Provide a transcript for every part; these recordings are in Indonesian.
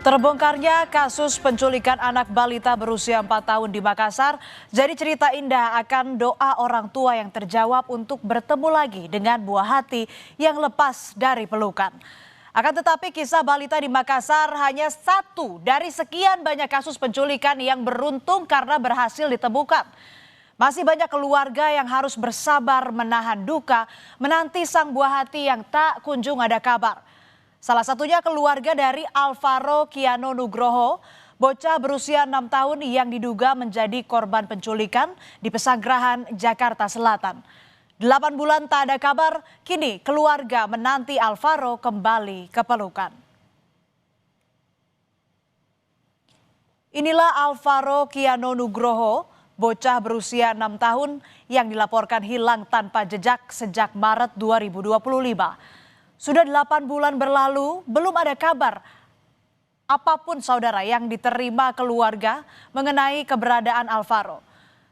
Terbongkarnya kasus penculikan anak balita berusia 4 tahun di Makassar jadi cerita indah akan doa orang tua yang terjawab untuk bertemu lagi dengan buah hati yang lepas dari pelukan. Akan tetapi kisah balita di Makassar hanya satu dari sekian banyak kasus penculikan yang beruntung karena berhasil ditemukan. Masih banyak keluarga yang harus bersabar menahan duka menanti sang buah hati yang tak kunjung ada kabar. Salah satunya keluarga dari Alvaro Kiano Nugroho, bocah berusia 6 tahun yang diduga menjadi korban penculikan di Pesanggerahan, Jakarta Selatan. 8 bulan tak ada kabar, kini keluarga menanti Alvaro kembali ke pelukan. Inilah Alvaro Kiano Nugroho, bocah berusia 6 tahun yang dilaporkan hilang tanpa jejak sejak Maret 2025. Sudah 8 bulan berlalu, belum ada kabar apapun saudara yang diterima keluarga mengenai keberadaan Alvaro.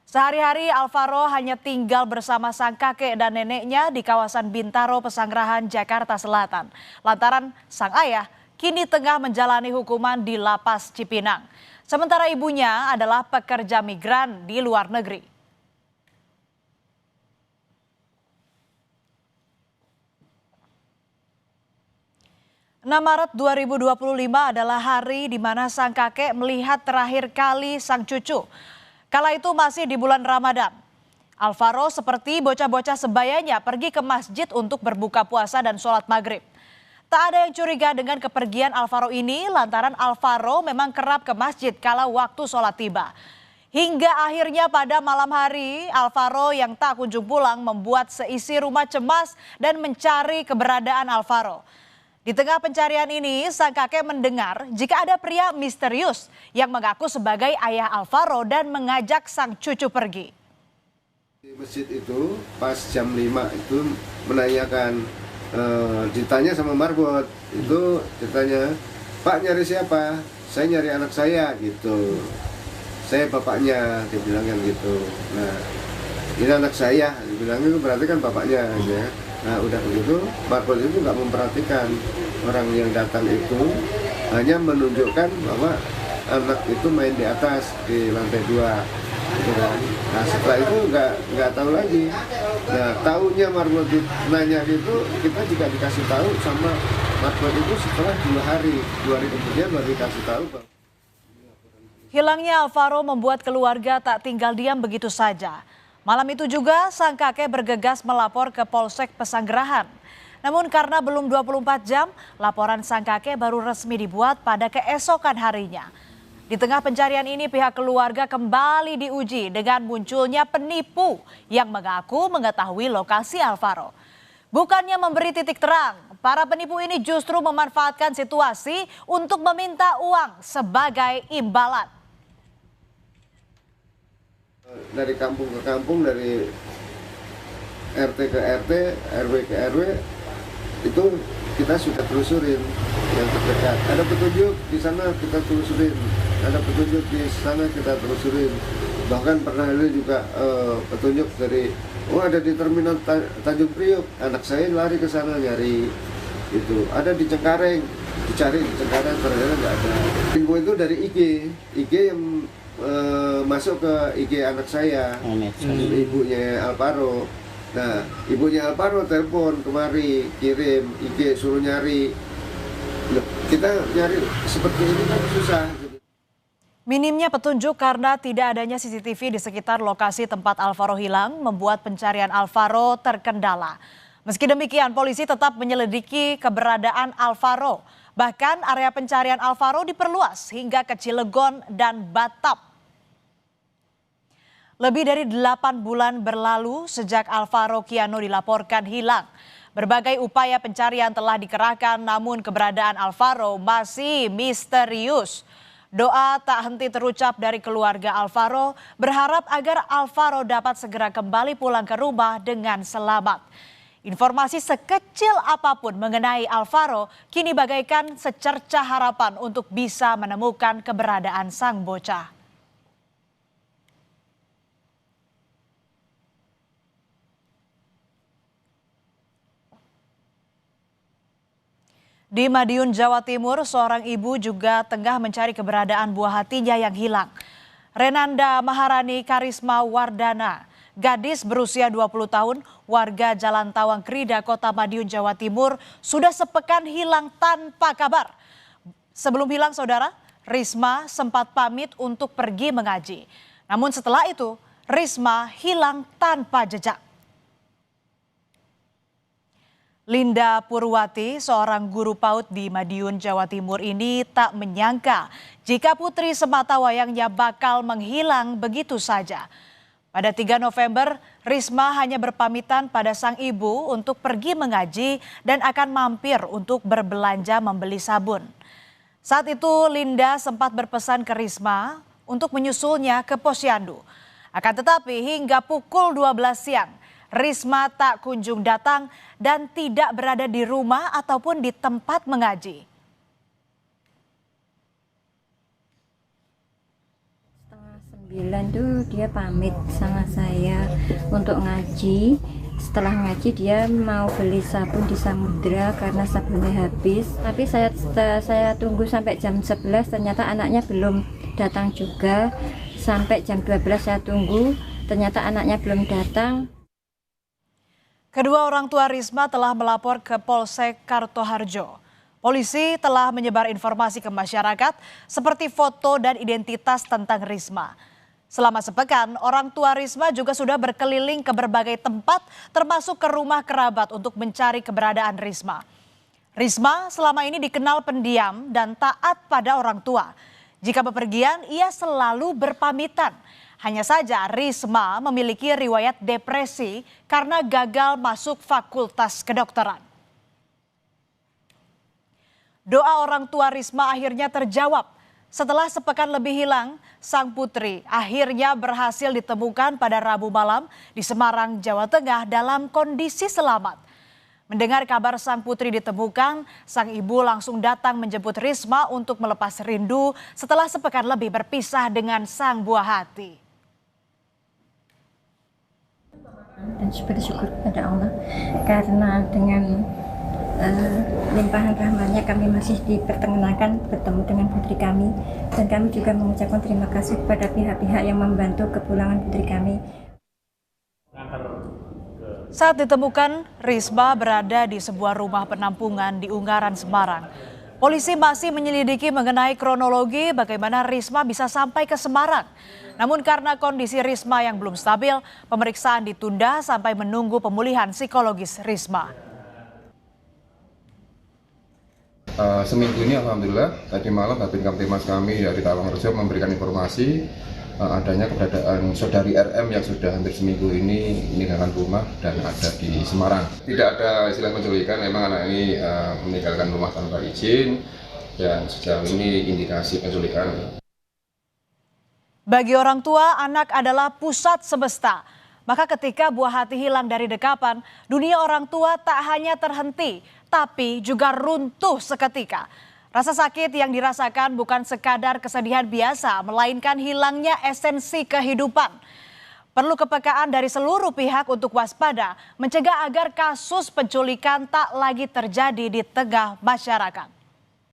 Sehari-hari Alvaro hanya tinggal bersama sang kakek dan neneknya di kawasan Bintaro, Pesanggerahan, Jakarta Selatan. Lantaran sang ayah kini tengah menjalani hukuman di Lapas Cipinang. Sementara ibunya adalah pekerja migran di luar negeri. 6 Maret 2025 adalah hari di mana sang kakek melihat terakhir kali sang cucu. Kala itu masih di bulan Ramadan. Alvaro seperti bocah-bocah sebayanya pergi ke masjid untuk berbuka puasa dan sholat maghrib. Tak ada yang curiga dengan kepergian Alvaro ini lantaran Alvaro memang kerap ke masjid kala waktu sholat tiba. Hingga akhirnya pada malam hari, Alvaro yang tak kunjung pulang membuat seisi rumah cemas dan mencari keberadaan Alvaro. Di tengah pencarian ini, sang kakek mendengar jika ada pria misterius yang mengaku sebagai ayah Alvaro dan mengajak sang cucu pergi. Di masjid itu pas jam 5 itu menanyakan, ditanya sama marbot, itu ditanya, "Pak, nyari siapa?" "Saya nyari anak saya," gitu. "Saya bapaknya," dia bilang kan gitu. Nah, "Ini anak saya," dibilang itu berarti kan bapaknya ya. Nah udah begitu, marbot itu nggak memperhatikan orang yang datang itu, hanya menunjukkan bahwa anak itu main di atas di lantai 2, gitu kan. Nah setelah itu nggak tahu lagi. Nah tahunya marbot nanya gitu, kita juga dikasih tahu sama marbot itu setelah 2 hari kemudian baru dikasih tahu. Hilangnya Alvaro membuat keluarga tak tinggal diam begitu saja. Malam itu juga sang kakek bergegas melapor ke Polsek Pesanggerahan. Namun karena belum 24 jam, laporan sang kakek baru resmi dibuat pada keesokan harinya. Di tengah pencarian ini pihak keluarga kembali diuji dengan munculnya penipu yang mengaku mengetahui lokasi Alvaro. Bukannya memberi titik terang, para penipu ini justru memanfaatkan situasi untuk meminta uang sebagai imbalan. Dari kampung ke kampung, dari RT ke RT, RW ke RW, itu kita sudah telusurin yang terdekat. Ada petunjuk di sana kita telusurin, ada petunjuk di sana kita telusurin. Bahkan pernah ada juga petunjuk dari, ada di terminal Tanjung Priok, anak saya lari ke sana nyari itu. Ada di Cengkareng, dicari di Cengkareng ternyata nggak ada. Info itu dari IG yang masuk ke IG anak saya, ibunya Alvaro. Nah, ibunya Alvaro telepon kemari, kirim IG suruh nyari. Loh, kita nyari seperti ini kan susah. Minimnya petunjuk karena tidak adanya CCTV di sekitar lokasi tempat Alvaro hilang membuat pencarian Alvaro terkendala. Meski demikian, polisi tetap menyelidiki keberadaan Alvaro. Bahkan area pencarian Alvaro diperluas hingga ke Cilegon dan Batam. Lebih dari 8 bulan berlalu sejak Alvaro Kiano dilaporkan hilang. Berbagai upaya pencarian telah dikerahkan namun keberadaan Alvaro masih misterius. Doa tak henti terucap dari keluarga Alvaro berharap agar Alvaro dapat segera kembali pulang ke rumah dengan selamat. Informasi sekecil apapun mengenai Alvaro kini bagaikan secercah harapan untuk bisa menemukan keberadaan sang bocah. Di Madiun, Jawa Timur, seorang ibu juga tengah mencari keberadaan buah hatinya yang hilang. Renanda Maharani Karisma Wardana, gadis berusia 20 tahun, warga Jalan Tawang Krida, Kota Madiun, Jawa Timur, sudah sepekan hilang tanpa kabar. Sebelum hilang, saudara, Risma sempat pamit untuk pergi mengaji. Namun setelah itu, Risma hilang tanpa jejak. Linda Purwati, seorang guru PAUD di Madiun, Jawa Timur ini tak menyangka jika putri sematawayangnya bakal menghilang begitu saja. Pada 3 November, Risma hanya berpamitan pada sang ibu untuk pergi mengaji dan akan mampir untuk berbelanja membeli sabun. Saat itu Linda sempat berpesan ke Risma untuk menyusulnya ke posyandu. Akan tetapi hingga pukul 12 siang, Risma tak kunjung datang dan tidak berada di rumah ataupun di tempat mengaji. Setengah 9 tuh dia pamit sama saya untuk ngaji. Setelah ngaji dia mau beli sabun di Samudra karena sabunnya habis. Tapi saya tunggu sampai jam 11, ternyata anaknya belum datang juga. Sampai jam 12 saya tunggu, ternyata anaknya belum datang. Kedua orang tua Risma telah melapor ke Polsek Kartoharjo. Polisi telah menyebar informasi ke masyarakat seperti foto dan identitas tentang Risma. Selama sepekan, orang tua Risma juga sudah berkeliling ke berbagai tempat termasuk ke rumah kerabat untuk mencari keberadaan Risma. Risma selama ini dikenal pendiam dan taat pada orang tua. Jika bepergian, ia selalu berpamitan. Hanya saja Risma memiliki riwayat depresi karena gagal masuk fakultas kedokteran. Doa orang tua Risma akhirnya terjawab. Setelah sepekan lebih hilang, sang putri akhirnya berhasil ditemukan pada Rabu malam di Semarang, Jawa Tengah dalam kondisi selamat. Mendengar kabar sang putri ditemukan, sang ibu langsung datang menjemput Risma untuk melepas rindu setelah sepekan lebih berpisah dengan sang buah hati. Dan bersyukur kepada Allah karena dengan limpahan rahmatnya kami masih dipertemukan bertemu dengan putri kami, dan kami juga mengucapkan terima kasih kepada pihak-pihak yang membantu kepulangan putri kami. Saat ditemukan, Risma berada di sebuah rumah penampungan di Ungaran, Semarang. Polisi masih menyelidiki mengenai kronologi bagaimana Risma bisa sampai ke Semarang. Namun karena kondisi Risma yang belum stabil, pemeriksaan ditunda sampai menunggu pemulihan psikologis Risma. Seminggu ini alhamdulillah tadi malam Babin Kamtimas kami dari Tawangrejo memberikan informasi adanya keberadaan saudari RM yang sudah hampir seminggu ini meninggalkan rumah dan ada di Semarang. Tidak ada istilah penculikan, memang anak ini meninggalkan rumah tanpa izin dan sejauh ini indikasi penculikan. Bagi orang tua, anak adalah pusat semesta. Maka ketika buah hati hilang dari dekapan, dunia orang tua tak hanya terhenti, tapi juga runtuh seketika. Rasa sakit yang dirasakan bukan sekadar kesedihan biasa, melainkan hilangnya esensi kehidupan. Perlu kepekaan dari seluruh pihak untuk waspada, mencegah agar kasus penculikan tak lagi terjadi di tengah masyarakat.